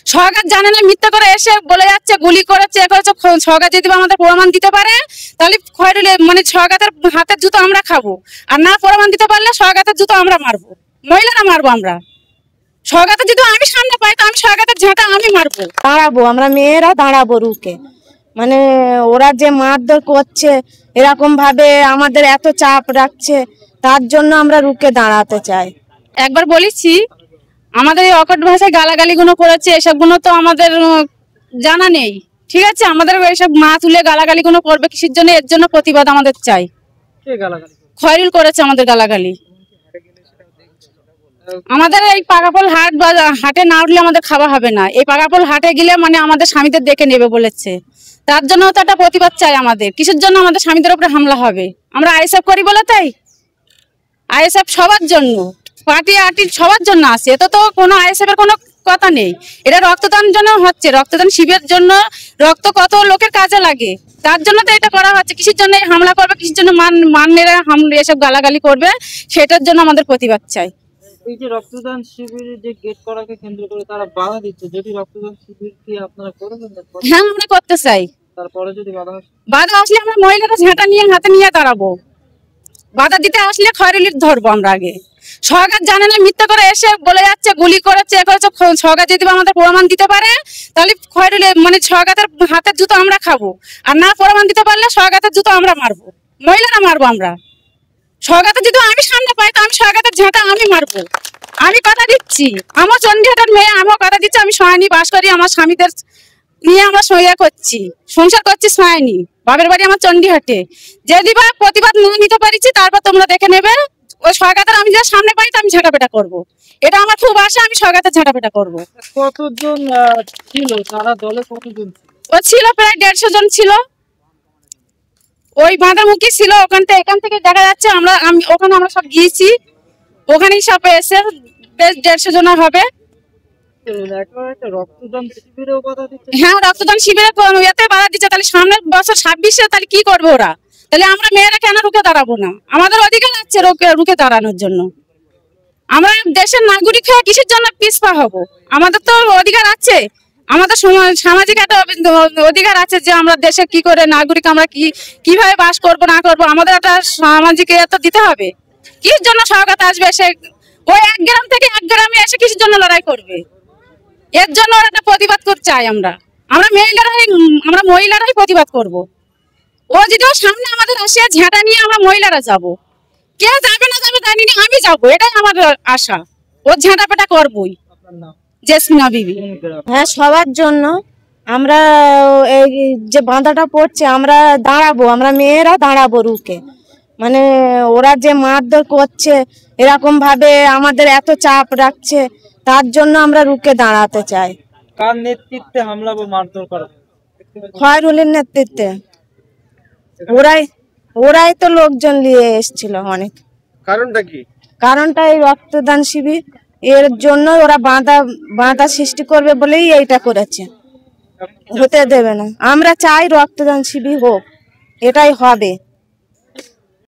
সরকার জানে না, মিথ্যা করে এসে বলে যাচ্ছে গুলি করেছে, এ করেছে। সরকার যদি আমাদের প্রমাণ দিতে পারে তাহলে মানে সরকারের হাতের জুতো আমরা খাবো, আর না প্রমাণ দিতে পারলে সরকারের জুতো আমরা মারবো, মহিলারা মারবো আমরা। সরকারের যদি আমি সামনে পাই তো আমি সরকারের ঝাঁটা আমি মারবো, দাঁড়াবো, আমরা মেয়েরা দাঁড়াবো রুখে। মানে ওরা যে মারধর করছে, এরকম ভাবে আমাদের এত চাপ রাখছে, তার জন্য আমরা রুখে দাঁড়াতে চাই। একবার বলেছি আমাদের এই অকট ভাষায় গালাগালি গুলো করেছে, এসব গুলো তো আমাদের জানা নেই, ঠিক আছে। আমাদের এইসব মা তুলে গালাগালি গুলো করবে কিসের জন্য, এর জন্য প্রতিবাদ আমাদের চাই। খয়রুল করেছে আমাদের গালাগালি। আমাদের এই পাকাপোল হাট বা হাটে না উঠলে আমাদের খাওয়া হবে না। এই পাকাপোল হাটে গেলে মানে আমাদের স্বামীদের দেখে নেবে বলেছে, তার জন্য তো একটা প্রতিবাদ চাই আমাদের। কিসের জন্য আমাদের স্বামীদের উপরে হামলা হবে? আমরা আইএসএফ করি বলে তাই। আইএসএফ সবার জন্য, পার্টি আর্টি সবার জন্য আছে, এত তো কোনো আইএসএফ এর কোনো কথা নেই। এটা রক্তদানের জন্য হচ্ছে, রক্তদান শিবিরের জন্য। রক্ত কত লোকের কাজে লাগে, তার জন্য তো এটা করা হচ্ছে। কিসের জন্য হামলা করবে, কিসের জন্য মাননেরা হামলা এসব গালাগালি করবে, সেটার জন্য আমাদের প্রতিবাদ চাই। এই যে রক্তদান শিবিরের যে গেট করাকে কেন্দ্র করে তারা বাধা দিচ্ছে, যদি রক্তদান শিবির কি আপনারা করবেন? হ্যাঁ, আমরা করতে চাই। তারপরে যদি বাধা আসলে আমরা মহিলারা ঝাঁটা নিয়ে হাতে নিয়ে দাঁড়াবো। বাধা দিতে আসলে খয়রুলির ধরবো আমরা আগে। সরকার জানে না, মিথ্যা করে এসে বলে যাচ্ছে গুলি করেছে, এ করেছে। সরকার যদি আমাদের প্রমাণ দিতে পারে তাহলে খয়রুলি মানে সরকারের হাতের জুতো আমরা খাবো, আর না প্রমাণ দিতে পারলে সরকারের জুতো আমরা মারবো, মহিলারা মারবো আমরা। সরকারের যদি আমি সামনে পাই তো আমি সরকারের ঝাঁটা আমি মারবো। আমি কথা দিচ্ছি, আমার চন্ডীহাটের মেয়ে, আমিও কথা দিচ্ছি। আমি সয়নি বাস করি, আমার স্বামীদের নিয়ে আমরা সইয়া করছি, সংসার করছি সয়নি। বাপের বাড়ি আমার চন্ডীহাটে। যদি বা প্রতিবাদ নিয়ে নিতে পারিছি তারপর তোমরা দেখে নেবে। ওই সরকারের আমি যা সামনে পাই তো আমি ঝাঁটাপেটা করবো, এটা আমার খুব আশা। আমি সরকারের ঝাঁটাপেটা করবো। কতজন ছিল তারা দলে? কতজন ও ছিল? প্রায় 150 জন ছিল। ওই বাঁধামুখী ছিল, এখান থেকে দেখা যাচ্ছে। ওখানে আমরা সব গিয়েছি, ওখানেই সব এসে বেশ 150 জন হবে। হ্যাঁ, রক্তদান শিবিরে এতে বাধা দিচ্ছে। তাহলে সামনের বছর 26-এ তাহলে কি করবে ওরা? তাহলে আমরা মেয়েরা কেন রুখে দাঁড়াবো না? আমাদের অধিকার আছে রুখে দাঁড়ানোর জন্য। আমরা দেশের নাগরিক হয়ে কিসের জন্য পিছপা হব? আমাদের তো অধিকার আছে, আমাদের সামাজিক একটা অধিকার আছে যে আমরা দেশে কি করে নাগরিক, আমরা কিভাবে বাস করব না করব, আমাদের একটা সামাজিক তো দিতে হবে। কিসের জন্য সরকার আসবে এসে ওই এক গ্রাম থেকে এক গ্রামে এসে কিসের জন্য লড়াই করবে? এর জন্য ওরা একটা প্রতিবাদ করতে চাই। আমরা মহিলারাই প্রতিবাদ করব। ও যদি সামনে আমাদের আসে ঝাঁটা নিয়ে আমরা মহিলারা যাব, কে যাবে না যাবে জানি না, আমি যাবো, এটাই আমার আশা। ওর ঝাঁটাপেটা করবই। জেসমিনা বিবি। হ্যাঁ, সবার জন্য। আমরা এই যে বাঁধাটা পড়ছে, আমরা দাঁড়াবো, আমরা মেয়েরা দাঁড়াবো রুখে। মানে ওরা যে মারধর করছে, এরকম ভাবে আমাদের এত চাপ রাখছে, তার জন্য আমরা রুখে দাঁড়াতে চাই। কার নেতৃত্বে হামলা বা মারধর করা? খয়রুলের নেতৃত্বে। ওরাই তো লোকজন নিয়ে এসেছিল অনেক। কারণটা কি? কারণটা এই রক্তদান শিবির, এর জন্য ওরা বাধা সৃষ্টি করবে বলেই এইটা করেছে। হতে দেবে না। আমরা চাই রক্তদান শিবির হোক, এটাই হবে।